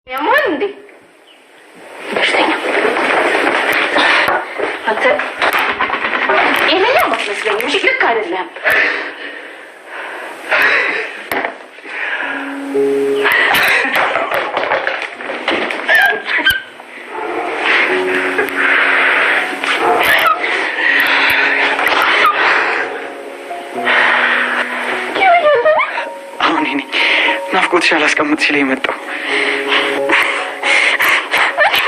ያማን እንዴ በሽተኛ አንተ ይሄኛ መስለኝ እሺ ልክ አይደለም ናፍቆትሽ አላስቀምጥ ሲለኝ መጣሁ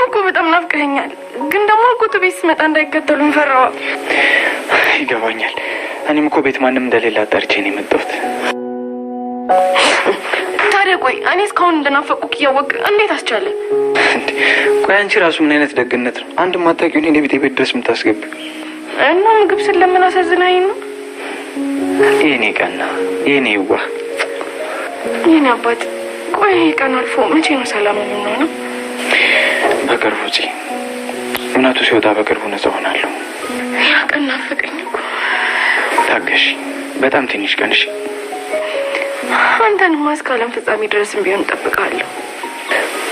እኮ በጣም ናፍቀኸኛል ግን ደግሞ አጎት ቤት ስመጣ እንዳይከተሉኝ ፈራሁ ይገባኛል እኔም እኮ ቤት ማንም እንደሌለ አጣርቼ ነው የመጣሁት ታዲያ ቆይ እኔ እስካሁን እንደናፈቁክ እያወቅ እንዴት አስቻለ ቆይ አንቺ ራሱ ምን አይነት ደግነት ነው አንድ ማጣቂውን እኔ ቤት ድረስ የምታስገቢው እና ምግብ ስለምን አሳዝናኝ ነው የኔ ቀና የኔ ዋ የኔ አባት ቆይ ቀን አልፎ መቼ ነው ሰላም የምንሆነው በቅርቡ እውነቱ ሲወጣ በቅርቡ ነፃ ሆናለሁ ያ ቀን ናፈቀኝ እኮ ታገሽ በጣም ትንሽ ቀን እሺ አንተንማ እስከ ዓለም ፍጻሜ ድረስም ቢሆን እጠብቅሃለሁ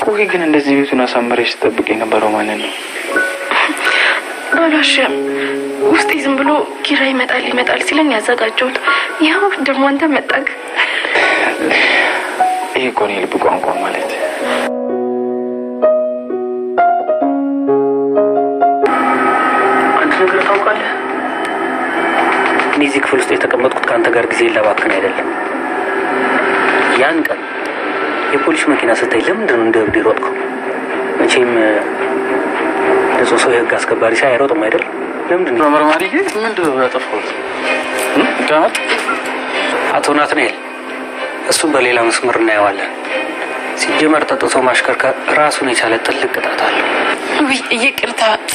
ቆይ ግን እንደዚህ ቤቱን አሳምረሽ ስትጠብቅ የነበረው ማለት ነው አላሸም ውስጤ ዝም ብሎ ኪራይ ይመጣል ሲለኝ ያዘጋጀሁት ያው ደግሞ አንተ መጣክ ይሄ እኮ ነው የልብ ቋንቋ ማለት አንተ ነገር ታውቃለህ እዚህ ክፍል ውስጥ የተቀመጥኩት ካንተ ጋር ጊዜ ለባከን አይደለም ያን ቀን የፖሊስ መኪና ስታይ ለምንድን ነው እንደ እብድ የሮጥከው መቼም ለሰው ሰው የህግ አስከባሪ ሳይሮጥም አይደል ለምንድን ነው መርማሪ ግን ምንድን ነው ያጠፋሁት ዳት አቶ ናትናኤል እሱም በሌላ መስመር እናየዋለን ሲጀመር ጠጥቶ ማሽከርከር ራሱን የቻለ ትልቅ ቅጣት አለው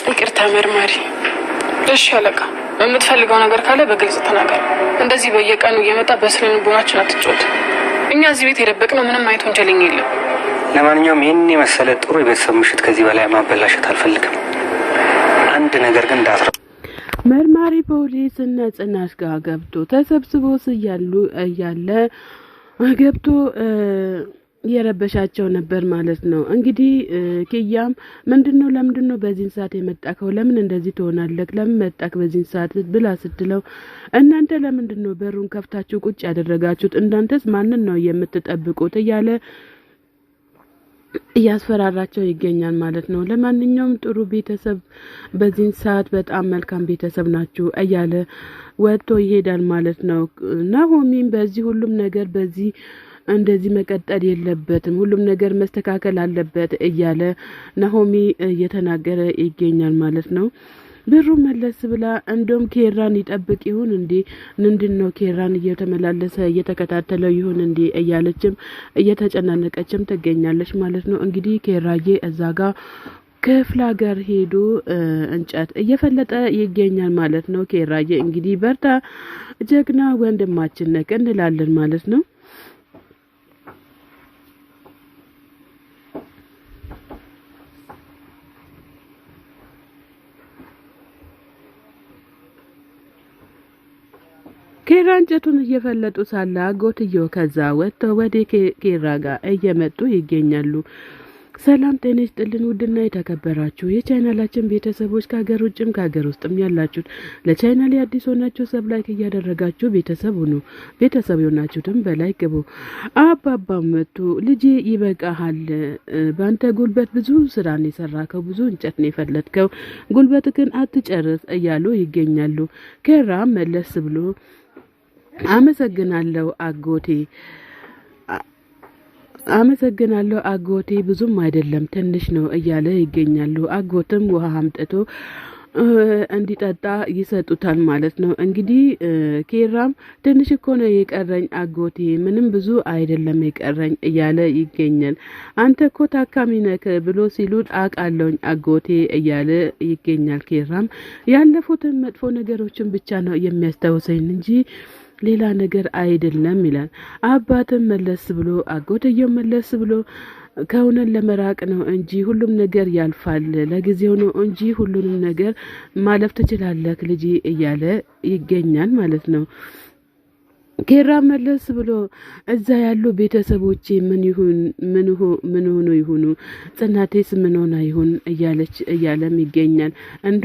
ይቅርታ መርማሪ እሺ አለቃ የምትፈልገው ነገር ካለ በግልጽ ተናገር እንደዚህ በየቀኑ እየመጣ በስነ ልቦናችን አትጫወት እኛ እዚህ ቤት የደበቅነው ምንም አይነት ወንጀለኛ የለም ለማንኛውም ይህን የመሰለ ጥሩ የቤተሰብ ምሽት ከዚህ በላይ ማበላሸት አልፈልግም አንድ ነገር ግን እንዳትረሳ መርማሪ ፖሊስ እና ጽናሽ ጋር ገብቶ ተሰብስቦ እያለ ገብቶ የረበሻቸው ነበር ማለት ነው እንግዲህ ኪያም ለምንድነው በዚህ ሰዓት የመጣከው ለምን እንደዚህ ትሆናለህ ለምን መጣክ በዚህ ሰዓት ብላ ስትለው እናንተ ለምንድነው በሩን ከፍታችሁ ቁጭ ያደረጋችሁት እንዳንተስ ማንን ነው የምትጠብቁት እያለ እያስፈራራቸው ይገኛል ማለት ነው ለማንኛውም ጥሩ ቤተሰብ በዚህ ሰዓት በጣም መልካም ቤተሰብ ናችሁ እያለ ወጥቶ ይሄዳል ማለት ነው ናሆሚም በዚህ ሁሉም ነገር በዚህ እንደዚህ መቀጠል የለበትም ሁሉም ነገር መስተካከል አለበት እያለ ናሆሚ እየተናገረ ይገኛል ማለት ነው ብሩ መለስ ብላ እንደም ኬራን ይጠብቅ ይሁን እንዴ ምንድነው ኬራን እየተመላለሰ እየተከታተለው ይሁን እንዴ እያለችም እየተጨናነቀችም ትገኛለች ማለት ነው እንግዲህ ኬራዬ እዛጋ ክፍለ ሀገር ሄዶ እንጨት እየፈለጠ ይገኛል ማለት ነው ኬራዬ እንግዲህ በርታ ጀግና ወንድማችን ነህ እንላለን ማለት ነው ኬራ እንጨቱን እየፈለጡ ሳለ አጎትየው ከዛ ወጥተው ወደ ኬራ ጋር እየመጡ ይገኛሉ ሰላም ጤና ይስጥልን ውድና የተከበራችሁ የቻናላችን ቤተሰቦች ከሀገር ውጭም ከሀገር ውስጥም ያላችሁት ለቻናሌ አዲስ ሆናችሁ ሰብ ላይክ እያደረጋችሁ ቤተሰብ ሁኑ ቤተሰብ ሆናችሁትም በላይክ ግቡ አባባ መጡ ልጄ ይበቃሃል ባንተ ጉልበት ብዙ ስራ ነው የሰራከው ብዙ እንጨት ነው የፈለጥከው ጉልበትክን አትጨርስ እያሉ ይገኛሉ ኬራ መለስ ብሎ አመሰግናለሁ አጎቴ ብዙም አይደለም ትንሽ ነው እያለ ይገኛሉ አጎትም ውሃ አምጥቶ እንዲጠጣ ይሰጡታል ማለት ነው እንግዲህ ኬራም ትንሽ እኮ ነው የቀረኝ አጎቴ ምንም ብዙ አይደለም የቀረኝ እያለ ይገኛል አንተ እኮ ታካሚ ነህ ብሎ ሲሉት አቃለውኝ አጎቴ እያለ ይገኛል ኬራም ያለፉትን መጥፎ ነገሮችን ብቻ ነው የሚያስታውሰኝ እንጂ ሌላ ነገር አይደለም ይላል አባትም መለስ ብሎ አጎትየው መለስ ብሎ ከውነን ለመራቅ ነው እንጂ ሁሉም ነገር ያልፋል ለጊዜው ነው እንጂ ሁሉንም ነገር ማለፍ ትችላለህ ልጅ እያለ ይገኛል ማለት ነው ኬራ መለስ ብሎ እዛ ያሉ ቤተሰቦቼ ምን ሆኖ ይሁኑ ጽናቴስ ምን ሆና ይሁን እያለም ይገኛል። እንዶ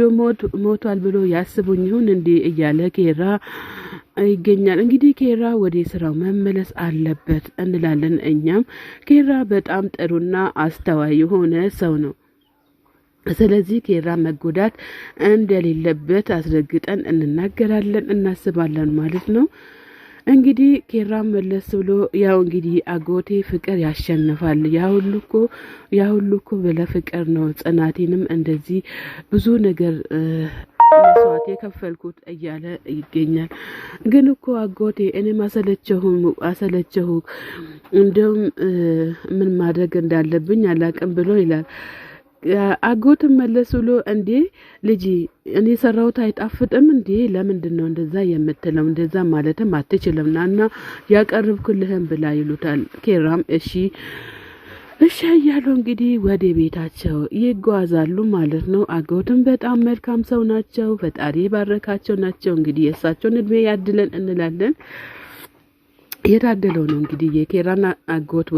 ሞቷል ብሎ ያስቡኝ ይሁን እንዴ እያለ ኬራ ይገኛል። እንግዲህ ኬራ ወደ ስራው መመለስ አለበት እንላለን። እኛም ኬራ በጣም ጥሩና አስተዋይ የሆነ ሰው ነው። ስለዚህ ኬራ መጎዳት እንደሌለበት አስረግጠን እንናገራለን፣ እናስባለን ማለት ነው። እንግዲህ ኬራ መለስ ብሎ ያው እንግዲህ አጎቴ ፍቅር ያሸንፋል፣ ያ ሁሉ እኮ በፍቅር ነው ጽናቴንም እንደዚህ ብዙ ነገር መስዋዕት የከፈልኩት እያለ ይገኛል። ግን እኮ አጎቴ እኔም አሰለቸሁ እንደውም ምን ማድረግ እንዳለብኝ አላቅም ብሎ ይላል። አጎትም መለስ ብሎ እንዴ ልጅ እኔ ሰራውት አይጣፍጥም እንዴ ለምንድን ነው እንደዛ የምትለው? እንደዛ ማለትም አትችልም ናና ያቀርብኩልህም ብላ ይሉታል። ኬራም እሺ እያሉ እንግዲህ ወደ ቤታቸው ይጓዛሉ ማለት ነው። አጎትም በጣም መልካም ሰው ናቸው፣ ፈጣሪ ባረካቸው ናቸው። እንግዲህ የእሳቸውን እድሜ ያድለን እንላለን። የታደለው ነው እንግዲህ የኬራና አጎት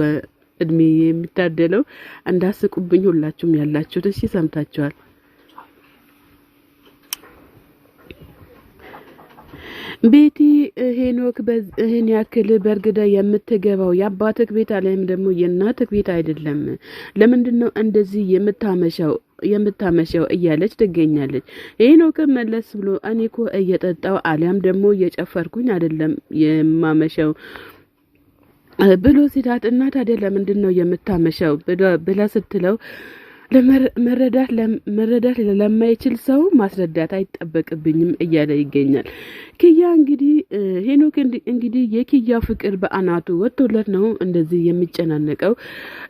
እድሜ የሚታደለው። እንዳስቁብኝ ሁላችሁም ያላችሁት እሺ ሰምታችኋል። ቤቲ ሄኖክ ይህን ያክል በርግዳ የምትገባው የአባትክ ቤት አለይም ደግሞ የእናትክ ቤት አይደለም፣ ለምንድን ነው እንደዚህ የምታመሸው እያለች ትገኛለች። ሄኖክም መለስ ብሎ እኔ እኮ እየጠጣው አሊያም ደግሞ እየጨፈርኩኝ አይደለም የማመሸው ብሎ ሲላት እናት ታዲያ ለምንድን ነው የምታመሸው ብላ ስትለው መረዳት ለማይችል ሰው ማስረዳት አይጠበቅብኝም እያለ ይገኛል። ኪያ እንግዲህ ሄኖክ እንግዲህ የኪያ ፍቅር በአናቱ ወጥቶለት ነው እንደዚህ የሚጨናነቀው።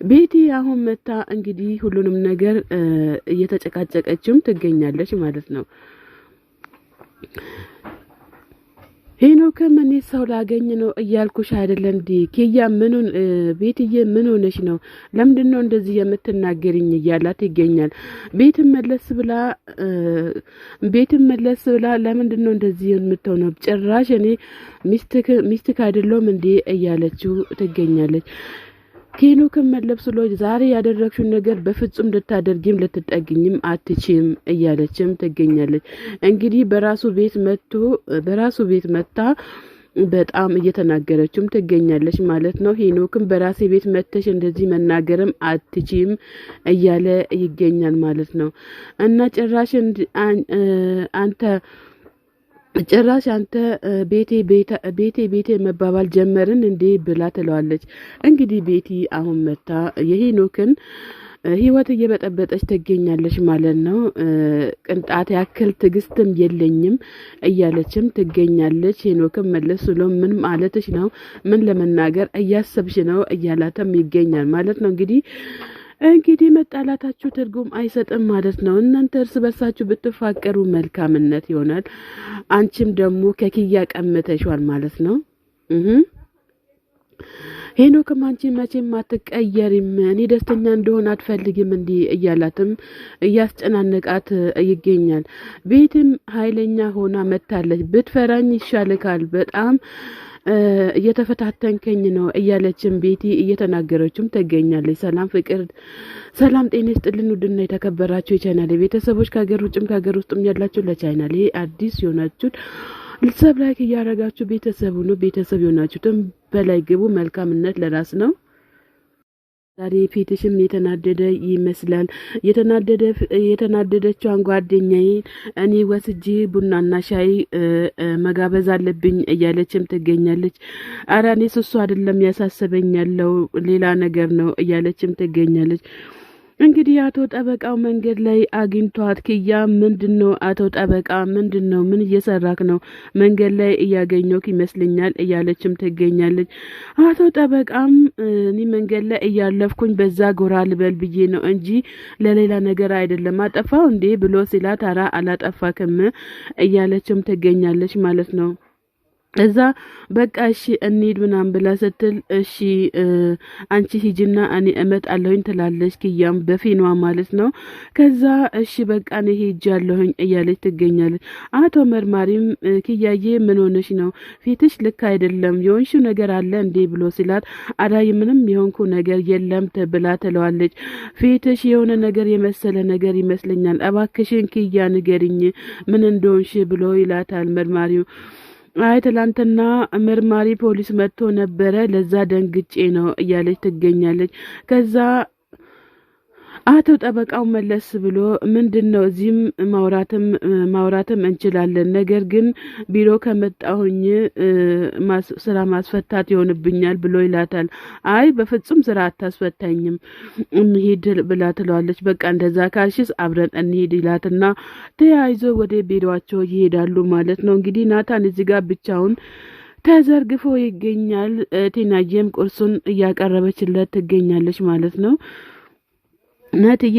ቤቲ አሁን መታ እንግዲህ ሁሉንም ነገር እየተጨቃጨቀችም ትገኛለች ማለት ነው። ሄኖክም እኔ ሰው ላገኝ ነው እያልኩሽ አይደለ እንዴ? ኪያ ቤትዬ ምን ሆነሽ ነው? ለምንድን ነው እንደዚህ የምትናገሪኝ? እያላት ይገኛል። ቤትም መለስ ብላ ለምንድን ነው እንደዚህ የምትሆነው? ጭራሽ እኔ ሚስትክ አይደለም እንዴ እያለችው ትገኛለች። ሄኖክም መለስ ብሎ ዛሬ ያደረግሽው ነገር በፍጹም ልታደርጊም ልትጠግኝም አትችም እያለችም ትገኛለች። እንግዲህ በራሱ ቤት መታ በጣም እየተናገረችም ትገኛለች ማለት ነው። ሄኖክም በራሴ ቤት መተሽ እንደዚህ መናገርም አትችም እያለ ይገኛል ማለት ነው። እና ጭራሽ አንተ ቤቴ መባባል ጀመርን እንዴ ብላ ትለዋለች። እንግዲህ ቤቲ አሁን መታ የሄኖክን ህይወት እየበጠበጠች ትገኛለች ማለት ነው። ቅንጣት ያክል ትዕግስትም የለኝም እያለችም ትገኛለች። ሄኖክም መለስ ብሎ ምን ማለትሽ ነው? ምን ለመናገር እያሰብሽ ነው? እያላተም ይገኛል ማለት ነው። እንግዲህ መጣላታችሁ ትርጉም አይሰጥም ማለት ነው። እናንተ እርስ በርሳችሁ ብትፋቀሩ መልካምነት ይሆናል። አንቺም ደግሞ ከኪያ ቀምተሽዋል ማለት ነው። ሄኖክም አንቺ መቼም አትቀየሪም፣ እኔ ደስተኛ እንደሆነ አትፈልጊም እንዲህ እያላትም እያስጨናነቃት ይገኛል። ቤትም ኃይለኛ ሆና መታለች። ብትፈራኝ ይሻልካል፣ በጣም እየተፈታተንከኝ ነው እያለችም ቤቲ እየተናገረችም ትገኛለች። ሰላም ጤና ይስጥልን ውድና የተከበራችሁ የቻናሌ ቤተሰቦች ከሀገር ውጭም ከሀገር ውስጥም ያላችሁ ለቻናሌ አዲስ የሆናችሁት ልትሰብ ላይክ እያደረጋችሁ ቤተሰቡ ነው። ቤተሰብ የሆናችሁትም በላይ ግቡ። መልካምነት ለራስ ነው። ዛሬ ፊትሽም የተናደደ ይመስላል። የተናደደችዋን ጓደኛዬን እኔ ወስጄ ቡናና ሻይ መጋበዝ አለብኝ እያለችም ትገኛለች። ኧረ እኔስ እሱ አይደለም ያሳሰበኝ ያለው ሌላ ነገር ነው እያለችም ትገኛለች። እንግዲህ አቶ ጠበቃው መንገድ ላይ አግኝቷት ኪያ ምንድነው አቶ ጠበቃ ምንድነው? ምን እየሰራክ ነው? መንገድ ላይ እያገኘክ ይመስለኛል እያለችም ትገኛለች። አቶ ጠበቃም እኔ መንገድ ላይ እያለፍኩኝ በዛ ጎራ ልበል ብዬ ነው እንጂ ለሌላ ነገር አይደለም። አጠፋው እንዴ ብሎ ሲላት ኧረ አላጠፋክም እያለችም ትገኛለች ማለት ነው። እዛ በቃ እሺ እንሂድ ምናምን ብላ ስትል እሺ አንቺ ሂጂና እኔ እመጣለሁኝ ትላለች። ኪያም በፊኗ ማለት ነው። ከዛ እሺ በቃ እኔ ሄጃለሁኝ እያለች ትገኛለች። አቶ መርማሪም ኪያዬ ምን ሆነሽ ነው? ፊትሽ ልክ አይደለም፣ የሆንሽው ነገር አለ እንዴ ብሎ ሲላት አዳይ ምንም የሆንኩ ነገር የለም ብላ ትለዋለች። ፊትሽ የሆነ ነገር የመሰለ ነገር ይመስለኛል፣ እባክሽን ኪያ ንገሪኝ ምን እንደሆንሽ ብሎ ይላታል መርማሪው። አይ ትላንትና መርማሪ ፖሊስ መጥቶ ነበረ ለዛ ደንግጬ ነው እያለች ትገኛለች። ከዛ አቶ ጠበቃው መለስ ብሎ ምንድነው እዚህም ማውራትም እንችላለን፣ ነገር ግን ቢሮ ከመጣሁኝ ስራ ማስፈታት ይሆንብኛል ብሎ ይላታል። አይ በፍጹም ስራ አታስፈታኝም እንሂድ ብላ ትለዋለች። በቃ እንደዛ ካልሽስ አብረን እንሂድ ይላትና ተያይዞ ወደ ቢሮአቸው ይሄዳሉ ማለት ነው። እንግዲህ ናታን እዚህ ጋር ብቻውን ተዘርግፎ ይገኛል። ቴናዬም ቁርሱን እያቀረበችለት ትገኛለች ማለት ነው። ናትዬ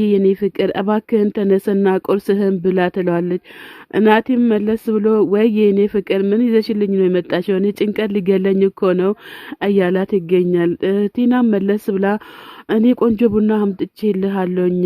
የኔ ፍቅር እባክህን ተነስና ቁርስህን ብላ ትለዋለች። ናቲም መለስ ብሎ ወይ የኔ ፍቅር ምን ይዘሽልኝ ነው የመጣሽው? እኔ ጭንቀት ሊገለኝ እኮ ነው እያላት ይገኛል። ቲናም መለስ ብላ እኔ ቆንጆ ቡና አምጥቼልሃለሁኝ